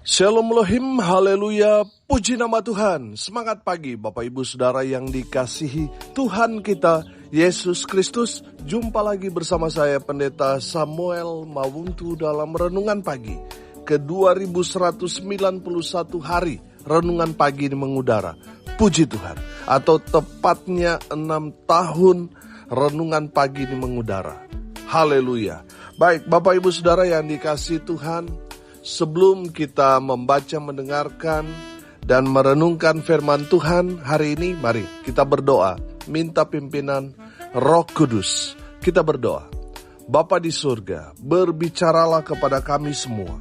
Shalom Elohim, haleluya, puji nama Tuhan. Semangat pagi Bapak Ibu Saudara yang dikasihi Tuhan kita Yesus Kristus. Jumpa lagi bersama saya Pendeta Samuel Mawuntu dalam Renungan Pagi ke 2191 hari Renungan Pagi ini mengudara. Puji Tuhan, atau tepatnya 6 tahun Renungan Pagi ini mengudara. Haleluya. Baik Bapak Ibu Saudara yang dikasihi Tuhan, sebelum kita membaca, mendengarkan, dan merenungkan firman Tuhan hari ini, mari kita berdoa, minta pimpinan Roh Kudus. Kita berdoa. Bapa di surga, berbicaralah kepada kami semua.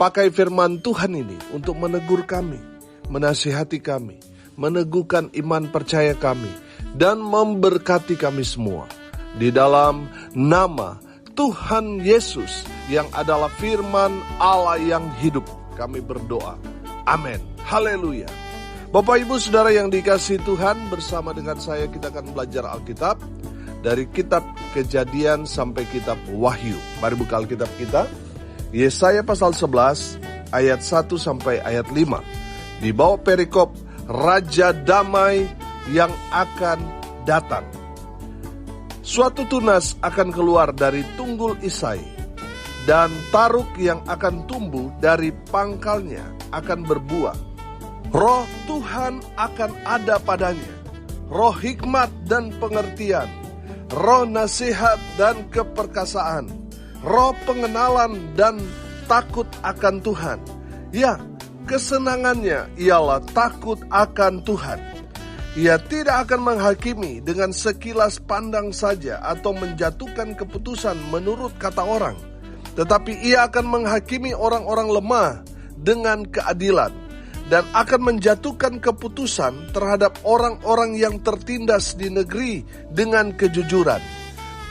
Pakai firman Tuhan ini untuk menegur kami, menasihati kami, meneguhkan iman percaya kami, dan memberkati kami semua. Di dalam nama Tuhan Yesus yang adalah firman Allah yang hidup, kami berdoa. Amin. Haleluya. Bapak Ibu Saudara yang dikasihi Tuhan, bersama dengan saya kita akan belajar Alkitab dari kitab Kejadian sampai kitab Wahyu. Mari buka Alkitab kita. Yesaya pasal 11 ayat 1 sampai ayat 5. Di bawah perikop Raja Damai yang akan datang. Suatu tunas akan keluar dari tunggul Isai, dan taruk yang akan tumbuh dari pangkalnya akan berbuah. Roh Tuhan akan ada padanya, roh hikmat dan pengertian, roh nasihat dan keperkasaan, roh pengenalan dan takut akan Tuhan. Ya, kesenangannya ialah takut akan Tuhan. Ia tidak akan menghakimi dengan sekilas pandang saja atau menjatuhkan keputusan menurut kata orang. Tetapi ia akan menghakimi orang-orang lemah dengan keadilan dan akan menjatuhkan keputusan terhadap orang-orang yang tertindas di negeri dengan kejujuran.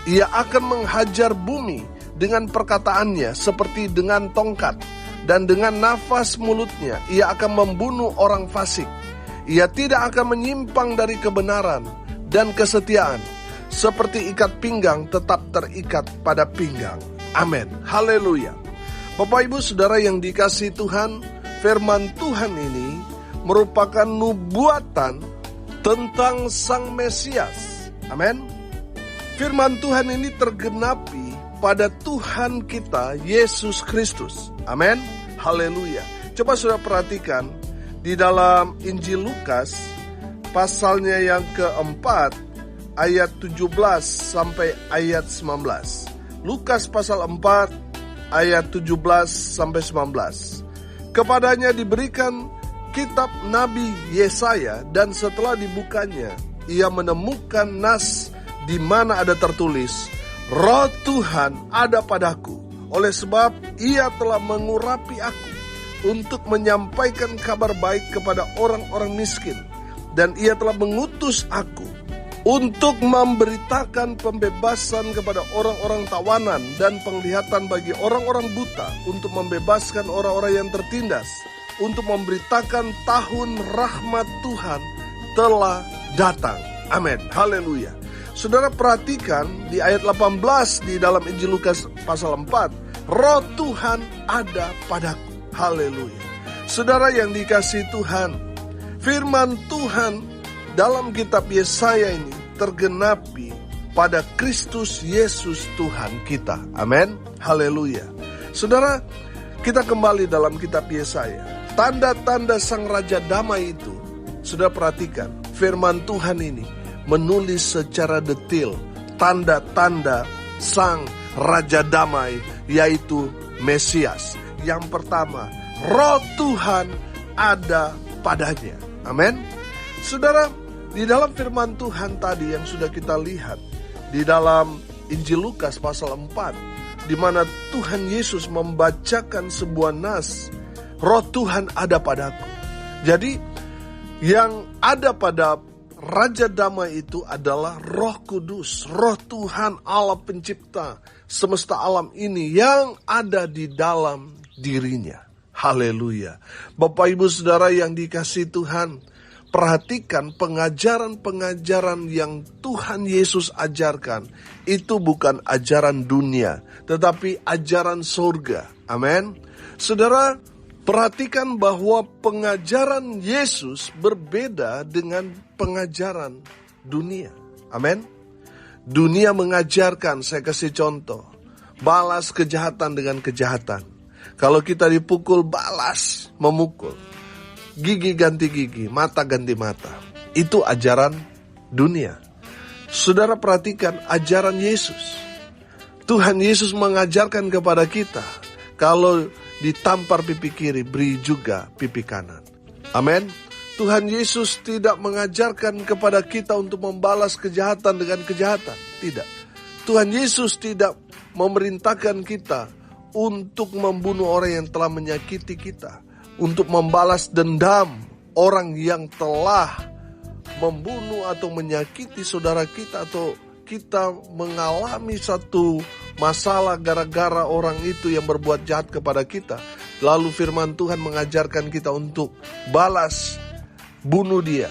Ia akan menghajar bumi dengan perkataannya seperti dengan tongkat, dan dengan nafas mulutnya ia akan membunuh orang fasik. Ia tidak akan menyimpang dari kebenaran dan kesetiaan. Seperti ikat pinggang tetap terikat pada pinggang. Amin. Haleluya. Bapak Ibu Saudara yang dikasihi Tuhan, firman Tuhan ini merupakan nubuatan tentang Sang Mesias. Amin. Firman Tuhan ini tergenapi pada Tuhan kita Yesus Kristus. Amin. Haleluya. Coba Saudara perhatikan di dalam Injil Lukas pasalnya yang keempat ayat 17 sampai ayat 19. Lukas pasal 4 ayat 17 sampai 19. Kepadanya diberikan kitab Nabi Yesaya, dan setelah dibukanya ia menemukan nas di mana ada tertulis, Roh Tuhan ada padaku, oleh sebab ia telah mengurapi aku untuk menyampaikan kabar baik kepada orang-orang miskin, dan ia telah mengutus aku untuk memberitakan pembebasan kepada orang-orang tawanan dan penglihatan bagi orang-orang buta, untuk membebaskan orang-orang yang tertindas, untuk memberitakan tahun rahmat Tuhan telah datang. Amin. Haleluya. Saudara perhatikan di ayat 18 di dalam Injil Lukas pasal 4, Roh Tuhan ada padaku. Haleluya. Saudara yang dikasihi Tuhan, firman Tuhan dalam kitab Yesaya ini tergenapi pada Kristus Yesus Tuhan kita. Amin. Haleluya. Saudara, kita kembali dalam kitab Yesaya. Tanda-tanda Sang Raja Damai itu, sudah perhatikan, firman Tuhan ini menulis secara detail tanda-tanda Sang Raja Damai, yaitu Mesias. Yang pertama, Roh Tuhan ada padanya. Amin. Saudara, di dalam firman Tuhan tadi yang sudah kita lihat di dalam Injil Lukas pasal 4, di mana Tuhan Yesus membacakan sebuah nas, Roh Tuhan ada padaku. Jadi yang ada pada Raja Damai itu adalah Roh Kudus, Roh Tuhan Allah pencipta semesta alam ini yang ada di dalam dirinya. Haleluya. Bapak Ibu Saudara yang dikasihi Tuhan, perhatikan pengajaran-pengajaran yang Tuhan Yesus ajarkan. Itu bukan ajaran dunia, tetapi ajaran surga. Amin. Saudara, Perhatikan bahwa pengajaran Yesus berbeda dengan pengajaran dunia. Amin. Dunia mengajarkan, saya kasih contoh, balas kejahatan dengan kejahatan. Kalau kita dipukul, balas memukul. Gigi ganti gigi, mata ganti mata. Itu ajaran dunia. Saudara perhatikan ajaran Yesus. Tuhan Yesus mengajarkan kepada kita, kalau ditampar pipi kiri, beri juga pipi kanan. Amin. Tuhan Yesus tidak mengajarkan kepada kita untuk membalas kejahatan dengan kejahatan. Tidak. Tuhan Yesus tidak memerintahkan kita untuk membunuh orang yang telah menyakiti kita. Untuk membalas dendam orang yang telah membunuh atau menyakiti saudara kita. Atau kita mengalami satu masalah gara-gara orang itu yang berbuat jahat kepada kita. Lalu firman Tuhan mengajarkan kita untuk balas, bunuh dia.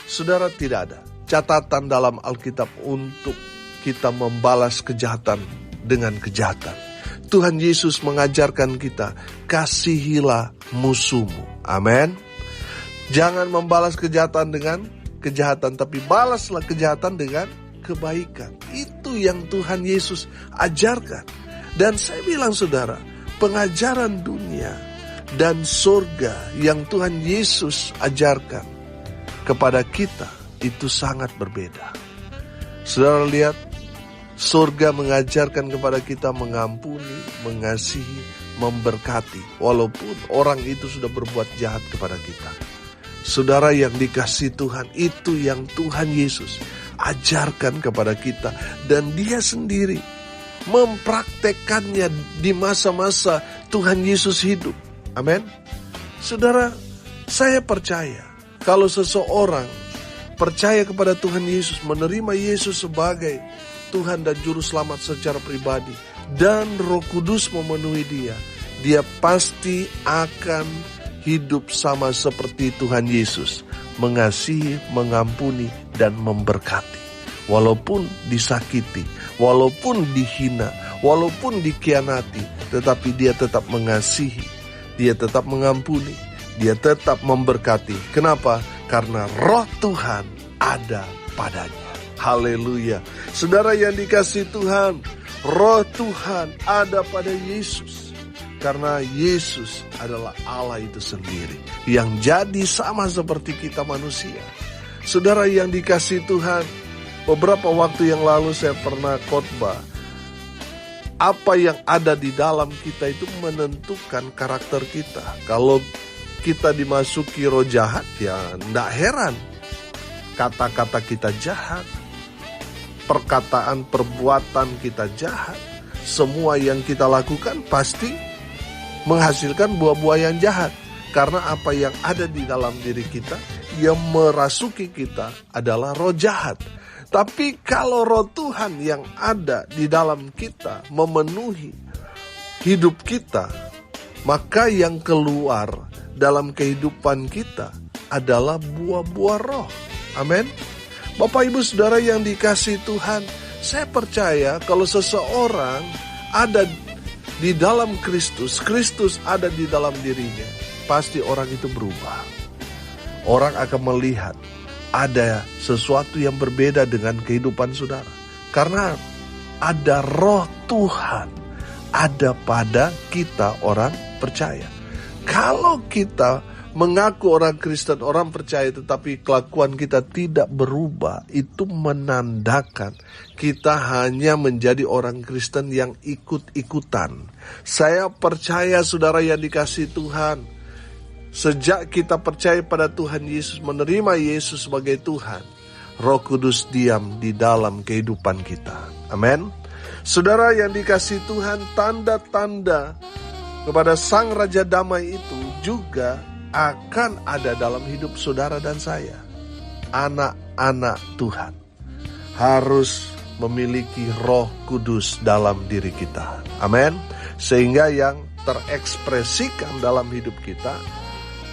Saudara, tidak ada catatan dalam Alkitab untuk kita membalas kejahatan dengan kejahatan. Tuhan Yesus mengajarkan kita, kasihilah musuhmu. Amin. Jangan membalas kejahatan dengan kejahatan, tapi balaslah kejahatan dengan kebaikan. Itu yang Tuhan Yesus ajarkan. Dan saya bilang saudara, pengajaran dunia dan surga yang Tuhan Yesus ajarkan kepada kita itu sangat berbeda. Saudara lihat, surga mengajarkan kepada kita mengampuni, mengasihi, memberkati, walaupun orang itu sudah berbuat jahat kepada kita. Saudara yang dikasihi Tuhan, itu yang Tuhan Yesus ajarkan kepada kita, dan dia sendiri mempraktekannya di masa-masa Tuhan Yesus hidup. Amin. Saudara, saya percaya kalau seseorang percaya kepada Tuhan Yesus, menerima Yesus sebagai Tuhan dan Juru Selamat secara pribadi, dan Roh Kudus memenuhi dia, dia pasti akan hidup sama seperti Tuhan Yesus, mengasihi, mengampuni, dan memberkati. Walaupun disakiti, walaupun dihina, walaupun dikhianati, tetapi dia tetap mengasihi, dia tetap mengampuni, dia tetap memberkati. Kenapa? Karena Roh Tuhan ada padanya. Haleluya. Saudara yang dikasihi Tuhan, Roh Tuhan ada pada Yesus. Karena Yesus adalah Allah itu sendiri, yang jadi sama seperti kita manusia. Saudara yang dikasihi Tuhan, beberapa waktu yang lalu saya pernah khotbah, apa yang ada di dalam kita itu menentukan karakter kita. Kalau kita dimasuki roh jahat, ya tidak heran kata-kata kita jahat, perkataan perbuatan kita jahat, semua yang kita lakukan pasti menghasilkan buah-buah yang jahat. Karena apa yang ada di dalam diri kita, yang merasuki kita adalah roh jahat. Tapi kalau roh Tuhan yang ada di dalam kita memenuhi hidup kita, maka yang keluar dalam kehidupan kita adalah buah-buah roh. Amin. Bapak Ibu Saudara yang dikasihi Tuhan, saya percaya kalau seseorang ada di dalam Kristus, Kristus ada di dalam dirinya, pasti orang itu berubah. Orang akan melihat ada sesuatu yang berbeda dengan kehidupan saudara. Karena ada roh Tuhan ada pada kita orang percaya. Kalau kita mengaku orang Kristen, orang percaya, tetapi kelakuan kita tidak berubah, itu menandakan kita hanya menjadi orang Kristen yang ikut-ikutan. Saya percaya saudara yang dikasihi Tuhan, sejak kita percaya pada Tuhan Yesus, menerima Yesus sebagai Tuhan, Roh Kudus diam di dalam kehidupan kita. Amin. Saudara yang dikasihi Tuhan, tanda-tanda kepada Sang Raja Damai itu juga akan ada dalam hidup saudara dan saya. Anak-anak Tuhan harus memiliki Roh Kudus dalam diri kita. Amin. Sehingga yang terekspresikan dalam hidup kita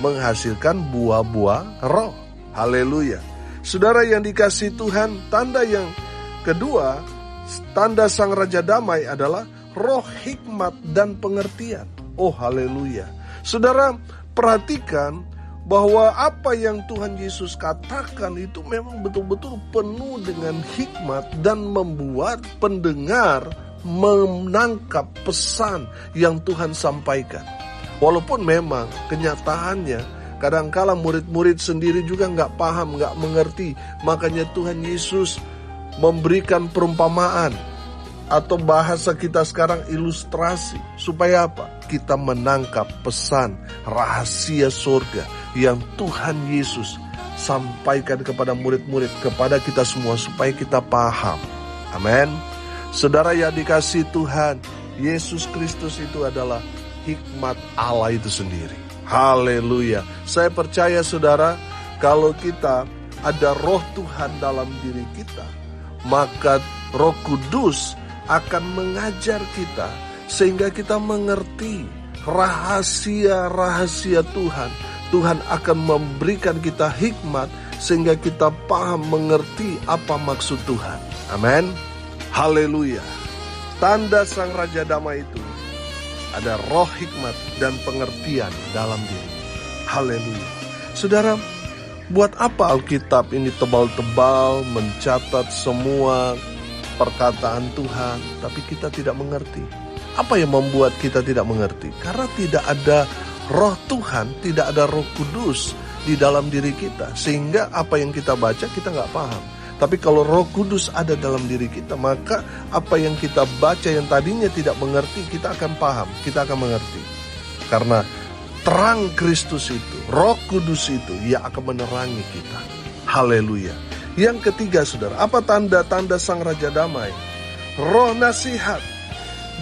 menghasilkan buah-buah roh. Haleluya. Saudara yang dikasihi Tuhan, tanda yang kedua, tanda Sang Raja Damai adalah roh hikmat dan pengertian. Oh haleluya. Saudara, perhatikan bahwa apa yang Tuhan Yesus katakan itu memang betul-betul penuh dengan hikmat dan membuat pendengar menangkap pesan yang Tuhan sampaikan. Walaupun memang kenyataannya kadangkala murid-murid sendiri juga nggak paham, nggak mengerti. Makanya Tuhan Yesus memberikan perumpamaan atau bahasa kita sekarang ilustrasi. Supaya apa? Kita menangkap pesan rahasia surga yang Tuhan Yesus sampaikan kepada murid-murid, kepada kita semua supaya kita paham. Amin. Saudara yang dikasihi Tuhan, Yesus Kristus itu adalah hikmat Allah itu sendiri. Haleluya. Saya percaya saudara, kalau kita ada roh Tuhan dalam diri kita, maka Roh Kudus akan mengajar kita sehingga kita mengerti rahasia-rahasia Tuhan. Tuhan akan memberikan kita hikmat sehingga kita paham mengerti apa maksud Tuhan. Amin. Haleluya. Tanda Sang Raja Damai itu ada roh hikmat dan pengertian dalam diri. Haleluya. Saudara, buat apa Alkitab ini tebal-tebal mencatat semua perkataan Tuhan, tapi kita tidak mengerti? Apa yang membuat kita tidak mengerti? Karena tidak ada roh Tuhan, tidak ada Roh Kudus di dalam diri kita. Sehingga apa yang kita baca kita nggak paham. Tapi kalau Roh Kudus ada dalam diri kita, maka apa yang kita baca yang tadinya tidak mengerti, kita akan paham, kita akan mengerti. Karena terang Kristus itu, Roh Kudus itu, Ia akan menerangi kita. Haleluya. Yang ketiga saudara, apa tanda-tanda Sang Raja Damai? Roh nasihat.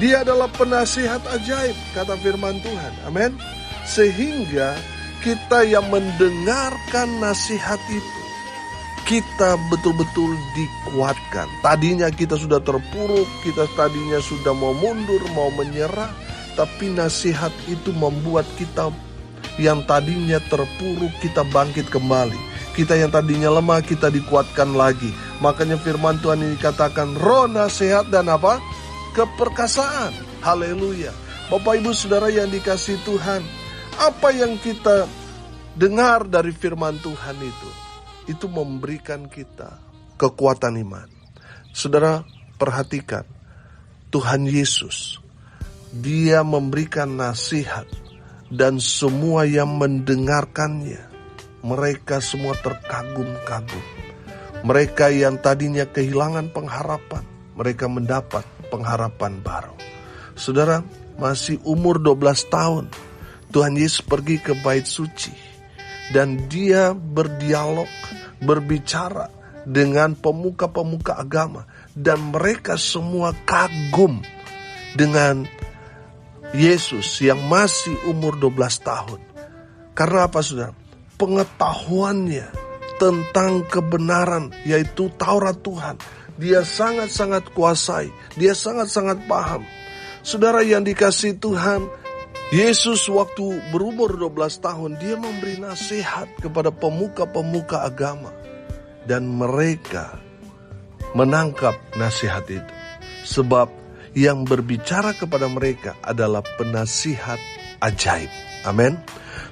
Dia adalah penasihat ajaib, kata firman Tuhan. Amin. Sehingga kita yang mendengarkan nasihat itu, kita betul-betul dikuatkan. Tadinya kita sudah terpuruk, kita tadinya sudah mau mundur, mau menyerah. Tapi nasihat itu membuat kita yang tadinya terpuruk, kita bangkit kembali. Kita yang tadinya lemah, kita dikuatkan lagi. Makanya firman Tuhan ini katakan roh nasihat dan apa? Keperkasaan. Haleluya. Bapak Ibu Saudara yang dikasihi Tuhan, apa yang kita dengar dari firman Tuhan itu memberikan kita kekuatan iman. Saudara, perhatikan, Tuhan Yesus, Dia memberikan nasihat dan semua yang mendengarkannya, mereka semua terkagum-kagum. Mereka yang tadinya kehilangan pengharapan, mereka mendapat pengharapan baru. Saudara, masih umur 12 tahun, Tuhan Yesus pergi ke bait suci dan Dia berdialog, berbicara dengan pemuka-pemuka agama, dan mereka semua kagum dengan Yesus yang masih umur 12 tahun. Karena apa saudara? Pengetahuannya tentang kebenaran, yaitu Taurat Tuhan, dia sangat-sangat kuasai, dia sangat-sangat paham. Saudara yang dikasihi Tuhan, Yesus waktu berumur 12 tahun, Dia memberi nasihat kepada pemuka-pemuka agama. Dan mereka menangkap nasihat itu. Sebab yang berbicara kepada mereka adalah penasihat ajaib. Amin.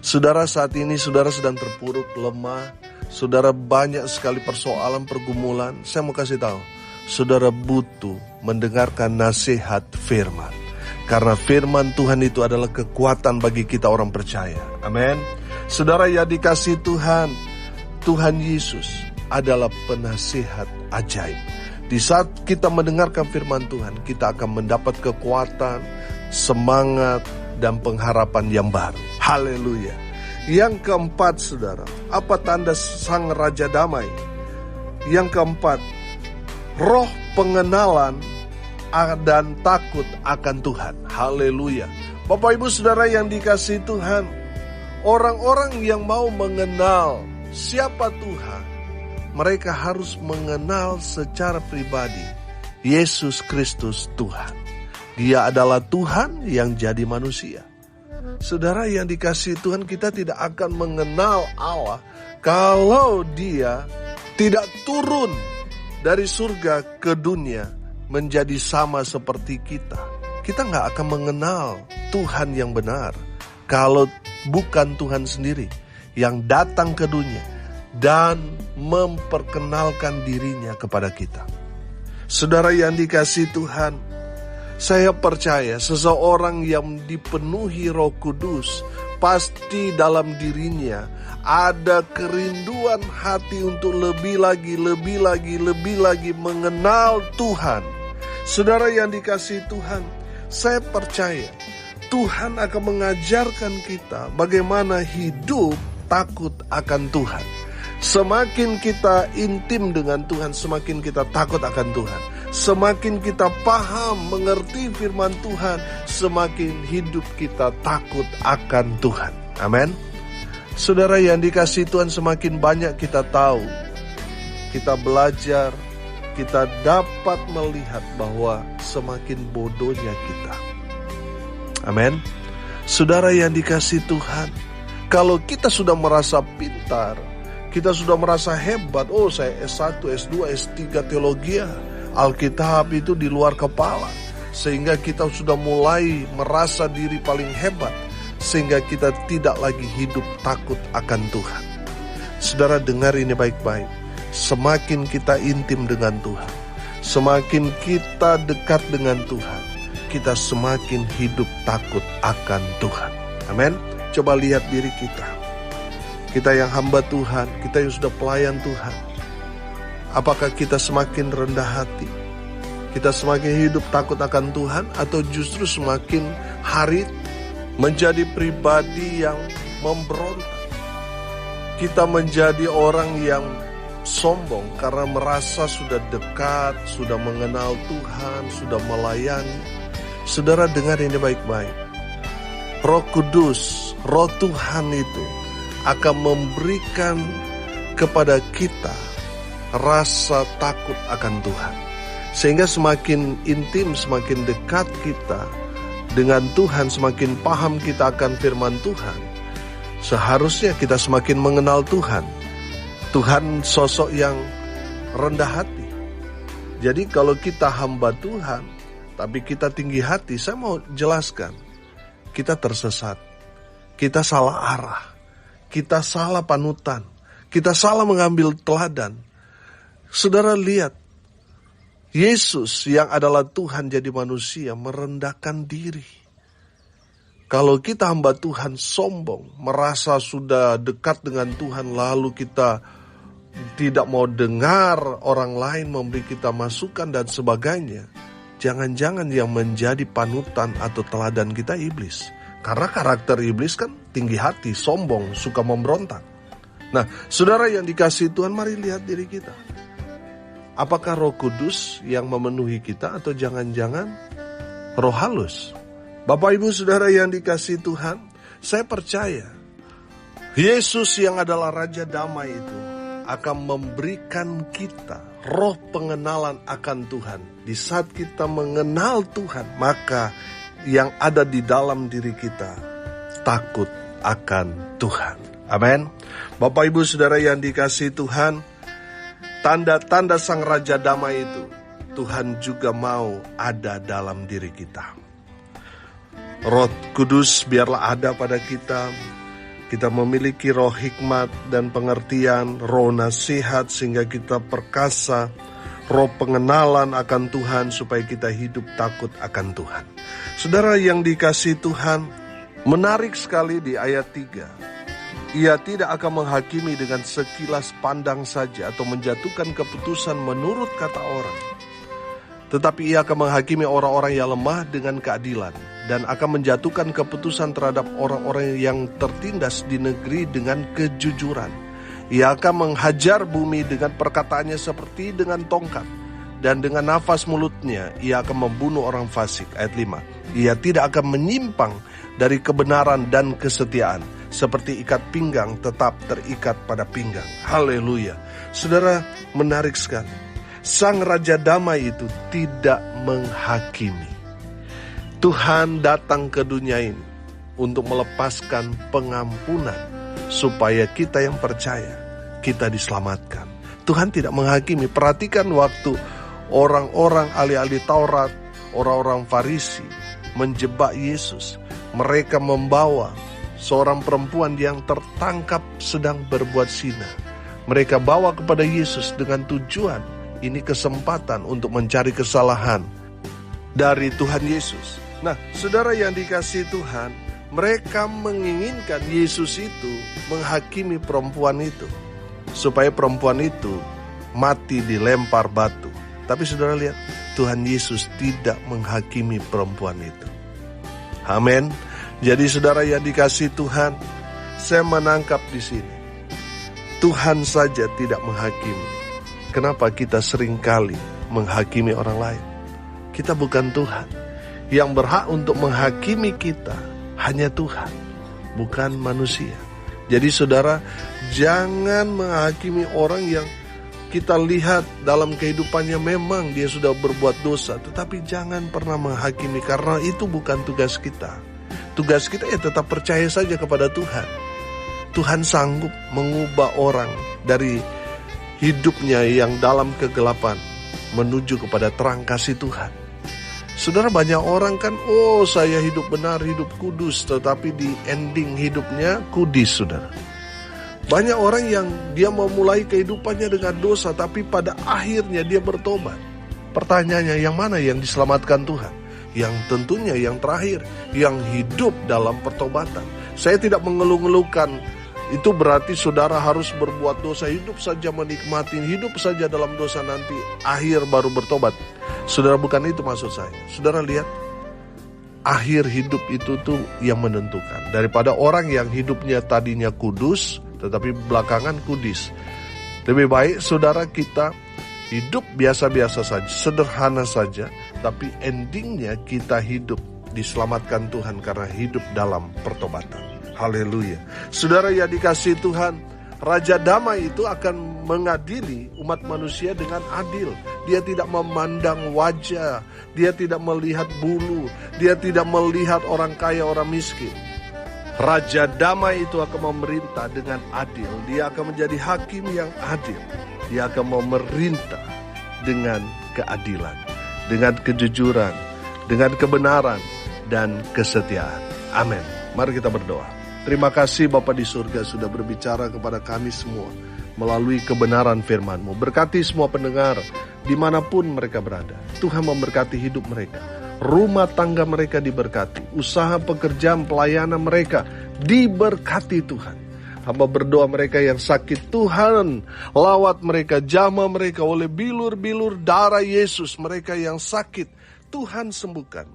Saudara, saat ini saudara sedang terpuruk, lemah. Saudara banyak sekali persoalan, pergumulan. Saya mau kasih tahu, saudara butuh mendengarkan nasihat firman. Karena firman Tuhan itu adalah kekuatan bagi kita orang percaya. Amin. Saudara yang dikasihi Tuhan, Tuhan Yesus adalah penasihat ajaib. Di saat kita mendengarkan firman Tuhan, kita akan mendapat kekuatan, semangat, dan pengharapan yang baru. Haleluya. Yang keempat saudara, apa tanda Sang Raja Damai? Yang keempat, roh pengenalan dan takut akan Tuhan. Haleluya. Bapak Ibu Saudara yang dikasihi Tuhan, orang-orang yang mau mengenal siapa Tuhan, mereka harus mengenal secara pribadi Yesus Kristus Tuhan. Dia adalah Tuhan yang jadi manusia. Saudara yang dikasihi Tuhan, kita tidak akan mengenal Allah kalau Dia tidak turun dari surga ke dunia menjadi sama seperti kita. Kita gak akan mengenal Tuhan yang benar kalau bukan Tuhan sendiri yang datang ke dunia dan memperkenalkan dirinya kepada kita. Saudara yang dikasihi Tuhan, saya percaya seseorang yang dipenuhi Roh Kudus pasti dalam dirinya ada kerinduan hati untuk lebih lagi mengenal Tuhan. Saudara yang dikasihi Tuhan, saya percaya Tuhan akan mengajarkan kita bagaimana hidup takut akan Tuhan. Semakin kita intim dengan Tuhan, semakin kita takut akan Tuhan. Semakin kita paham, mengerti firman Tuhan, semakin hidup kita takut akan Tuhan. Amin. Saudara yang dikasihi Tuhan, semakin banyak kita tahu, kita belajar, kita dapat melihat bahwa semakin bodohnya kita. Amin. Saudara yang dikasihi Tuhan, kalau kita sudah merasa pintar, kita sudah merasa hebat, oh saya S1, S2, S3 teologi, Alkitab itu di luar kepala, sehingga kita sudah mulai merasa diri paling hebat, sehingga kita tidak lagi hidup takut akan Tuhan. Saudara dengar ini baik-baik, semakin kita intim dengan Tuhan, semakin kita dekat dengan Tuhan, kita semakin hidup takut akan Tuhan. Amin. Coba lihat diri kita. Kita yang hamba Tuhan, kita yang sudah pelayan Tuhan. Apakah kita semakin rendah hati? Kita semakin hidup takut akan Tuhan, atau justru semakin hari menjadi pribadi yang memberontak? Kita menjadi orang yang sombong karena merasa sudah dekat, sudah mengenal Tuhan, sudah melayani. Saudara dengar ini baik-baik. Roh Kudus, Roh Tuhan itu akan memberikan kepada kita rasa takut akan Tuhan. Sehingga semakin intim, semakin dekat kita dengan Tuhan, semakin paham kita akan firman Tuhan, seharusnya kita semakin mengenal Tuhan. Tuhan sosok yang rendah hati. Jadi kalau kita hamba Tuhan, tapi kita tinggi hati, saya mau jelaskan, kita tersesat, kita salah arah, kita salah panutan, kita salah mengambil teladan. Saudara lihat, Yesus yang adalah Tuhan jadi manusia merendahkan diri. Kalau kita hamba Tuhan sombong, merasa sudah dekat dengan Tuhan, lalu kita tidak mau dengar orang lain memberi kita masukan dan sebagainya, jangan-jangan yang menjadi panutan atau teladan kita iblis. Karena karakter iblis kan tinggi hati, sombong, suka memberontak. Nah, saudara yang dikasihi Tuhan, mari lihat diri kita. Apakah Roh Kudus yang memenuhi kita atau jangan-jangan roh halus? Bapak Ibu Saudara yang dikasihi Tuhan, saya percaya Yesus yang adalah Raja Damai itu akan memberikan kita roh pengenalan akan Tuhan. Di saat kita mengenal Tuhan, maka yang ada di dalam diri kita takut akan Tuhan. Amin. Bapak Ibu Saudara yang dikasihi Tuhan, tanda-tanda Sang Raja Damai itu Tuhan juga mau ada dalam diri kita. Roh Kudus biarlah ada pada kita. Kita memiliki roh hikmat dan pengertian, roh nasihat sehingga kita perkasa, roh pengenalan akan Tuhan supaya kita hidup takut akan Tuhan. Saudara yang dikasihi Tuhan, menarik sekali di ayat 3. Ia tidak akan menghakimi dengan sekilas pandang saja atau menjatuhkan keputusan menurut kata orang. Tetapi ia akan menghakimi orang-orang yang lemah dengan keadilan dan akan menjatuhkan keputusan terhadap orang-orang yang tertindas di negeri dengan kejujuran. Ia akan menghajar bumi dengan perkataannya seperti dengan tongkat, dan dengan nafas mulutnya ia akan membunuh orang fasik. Ayat 5. Ia tidak akan menyimpang dari kebenaran dan kesetiaan, seperti ikat pinggang tetap terikat pada pinggang. Haleluya. Saudara, menarik sekali. Sang Raja Damai itu tidak menghakimi. Tuhan datang ke dunia ini untuk melepaskan pengampunan supaya kita yang percaya, kita diselamatkan. Tuhan tidak menghakimi. Perhatikan waktu orang-orang ahli-ahli Taurat, orang-orang Farisi menjebak Yesus. Mereka membawa seorang perempuan yang tertangkap sedang berbuat zina. Mereka bawa kepada Yesus dengan tujuan ini kesempatan untuk mencari kesalahan dari Tuhan Yesus. Nah, saudara yang dikasihi Tuhan, mereka menginginkan Yesus itu menghakimi perempuan itu, supaya perempuan itu mati dilempar batu. Tapi saudara lihat, Tuhan Yesus tidak menghakimi perempuan itu. Amin. Jadi saudara yang dikasihi Tuhan, saya menangkap di sini, Tuhan saja tidak menghakimi. Kenapa kita seringkali menghakimi orang lain? Kita bukan Tuhan. Yang berhak untuk menghakimi kita hanya Tuhan, bukan manusia. Jadi saudara, jangan menghakimi orang yang kita lihat dalam kehidupannya memang dia sudah berbuat dosa, tetapi jangan pernah menghakimi, karena itu bukan tugas kita. Tugas kita ya tetap percaya saja kepada Tuhan. Tuhan sanggup mengubah orang dari hidupnya yang dalam kegelapan menuju kepada terang kasih Tuhan. Saudara, banyak orang kan, saya hidup benar, hidup kudus, tetapi di ending hidupnya kudis, saudara. Banyak orang yang dia memulai kehidupannya dengan dosa, tapi pada akhirnya dia bertobat. Pertanyaannya, yang mana yang diselamatkan Tuhan? Yang tentunya yang terakhir, yang hidup dalam pertobatan. Saya tidak mengeluh-ngeluhkan, itu berarti saudara harus berbuat dosa, hidup saja menikmati, hidup saja dalam dosa, nanti akhir baru bertobat. Saudara, bukan itu maksud saya. Saudara lihat, akhir hidup itu tuh yang menentukan. Daripada orang yang hidupnya tadinya kudus, tetapi belakangan kudis. Lebih baik saudara kita hidup biasa-biasa saja, sederhana saja, tapi endingnya kita hidup diselamatkan Tuhan karena hidup dalam pertobatan. Haleluya. Saudara yang dikasihi Tuhan, Raja Damai itu akan mengadili umat manusia dengan adil. Dia tidak memandang wajah, dia tidak melihat bulu, dia tidak melihat orang kaya, orang miskin. Raja Damai itu akan memerintah dengan adil. Dia akan menjadi hakim yang adil. Dia akan memerintah dengan keadilan, dengan kejujuran, dengan kebenaran, dan kesetiaan. Amin. Mari kita berdoa. Terima kasih Bapa di surga sudah berbicara kepada kami semua melalui kebenaran firman-Mu. Berkati semua pendengar dimanapun mereka berada. Tuhan memberkati hidup mereka. Rumah tangga mereka diberkati. Usaha pekerjaan pelayanan mereka diberkati Tuhan. Hamba berdoa mereka yang sakit, Tuhan lawat mereka, jamah mereka oleh bilur-bilur darah Yesus. Mereka yang sakit, Tuhan sembuhkan.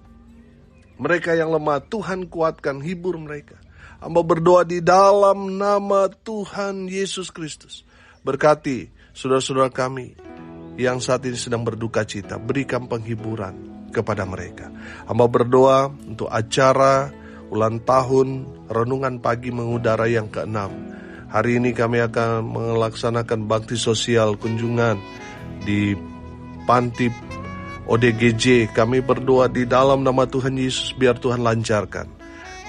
Mereka yang lemah, Tuhan kuatkan, hibur mereka. Hamba berdoa di dalam nama Tuhan Yesus Kristus. Berkati saudara-saudara kami yang saat ini sedang berduka cita. Berikan penghiburan kepada mereka. Hamba berdoa untuk acara ulang tahun Renungan Pagi Mengudara yang ke-6. Hari ini kami akan melaksanakan bakti sosial kunjungan di Panti ODGJ. Kami berdoa di dalam nama Tuhan Yesus biar Tuhan lancarkan.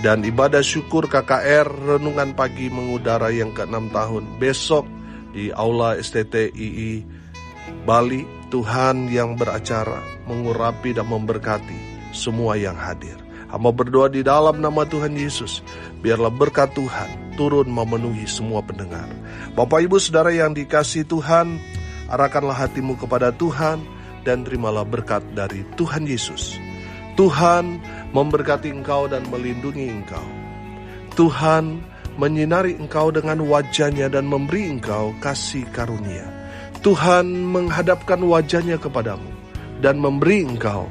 Dan ibadah syukur KKR Renungan Pagi Mengudara yang ke-6 tahun besok di Aula STTII Bali. Tuhan yang beracara mengurapi dan memberkati semua yang hadir. Hamba berdoa di dalam nama Tuhan Yesus, biarlah berkat Tuhan turun memenuhi semua pendengar. Bapak Ibu Saudara yang dikasihi Tuhan, arahkanlah hatimu kepada Tuhan dan terimalah berkat dari Tuhan Yesus. Tuhan memberkati engkau dan melindungi engkau. Tuhan menyinari engkau dengan wajah-Nya dan memberi engkau kasih karunia. Tuhan menghadapkan wajah-Nya kepadamu dan memberi engkau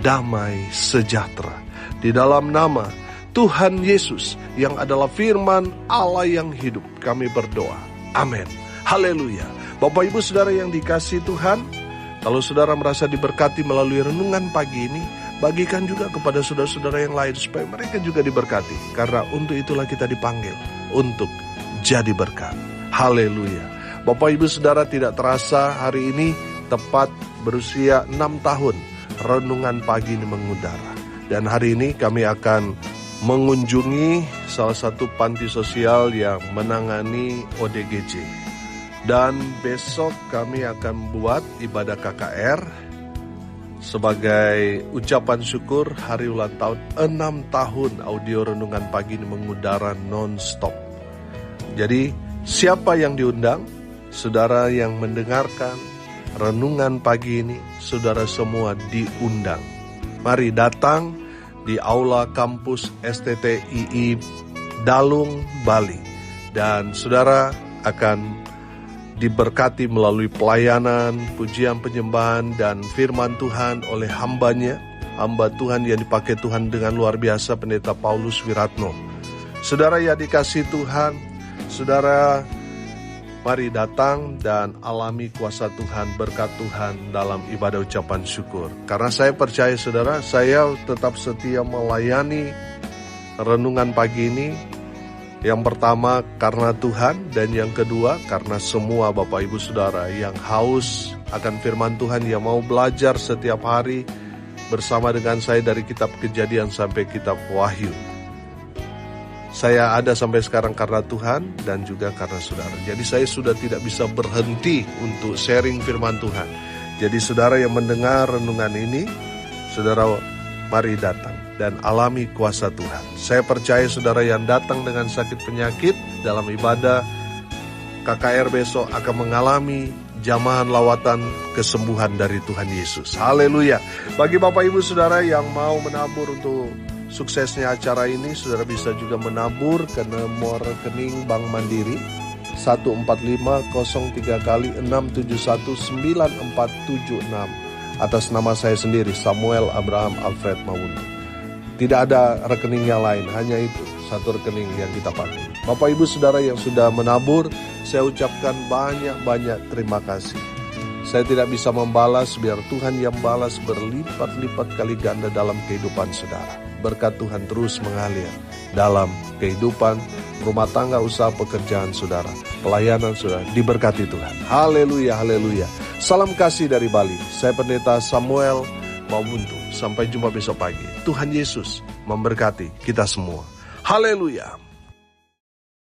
damai sejahtera. Di dalam nama Tuhan Yesus yang adalah firman Allah yang hidup, kami berdoa. Amin. Haleluya. Bapak Ibu Saudara yang dikasihi Tuhan, kalau saudara merasa diberkati melalui renungan pagi ini, bagikan juga kepada saudara-saudara yang lain supaya mereka juga diberkati. Karena untuk itulah kita dipanggil untuk jadi berkat. Haleluya. Bapak Ibu Saudara, tidak terasa hari ini tepat berusia 6 tahun Renungan Pagi ini mengudara. Dan hari ini kami akan mengunjungi salah satu panti sosial yang menangani ODGJ. Dan besok kami akan buat ibadah KKR sebagai ucapan syukur hari ulang tahun 6 tahun audio renungan pagi ini mengudara non-stop. Jadi siapa yang diundang? Saudara yang mendengarkan renungan pagi ini, saudara semua diundang. Mari datang di Aula Kampus STTII Dalung, Bali. Dan saudara akan diberkati melalui pelayanan, pujian penyembahan, dan firman Tuhan oleh hambanya, hamba Tuhan yang dipakai Tuhan dengan luar biasa, Pendeta Paulus Wiratno. Saudara yang dikasihi Tuhan, saudara, mari datang dan alami kuasa Tuhan, berkat Tuhan dalam ibadah ucapan syukur. Karena saya percaya saudara, saya tetap setia melayani renungan pagi ini. Yang pertama karena Tuhan, dan yang kedua karena semua Bapak Ibu Saudara yang haus akan firman Tuhan, yang mau belajar setiap hari bersama dengan saya dari kitab Kejadian sampai kitab Wahyu. Saya ada sampai sekarang karena Tuhan dan juga karena saudara. Jadi saya sudah tidak bisa berhenti untuk sharing firman Tuhan. Jadi saudara yang mendengar renungan ini, saudara mari datang dan alami kuasa Tuhan. Saya percaya saudara yang datang dengan sakit penyakit dalam ibadah KKR besok akan mengalami jamahan lawatan kesembuhan dari Tuhan Yesus. Haleluya. Bagi Bapak Ibu Saudara yang mau menabur untuk suksesnya acara ini, saudara bisa juga menabur ke nomor rekening Bank Mandiri 14503 kali 6719476 atas nama saya sendiri, Samuel Abraham Alfred Mawuntu. Tidak ada rekening yang lain, hanya itu satu rekening yang kita pakai. Bapak Ibu Saudara yang sudah menabur, saya ucapkan banyak-banyak terima kasih. Saya tidak bisa membalas, biar Tuhan yang balas berlipat-lipat kali ganda dalam kehidupan saudara. Berkat Tuhan terus mengalir dalam kehidupan rumah tangga, usaha, pekerjaan saudara, pelayanan saudara, diberkati Tuhan. Haleluya, haleluya. Salam kasih dari Bali. Saya Pendeta Samuel Mawuntu. Sampai jumpa besok pagi. Tuhan Yesus memberkati kita semua. Haleluya.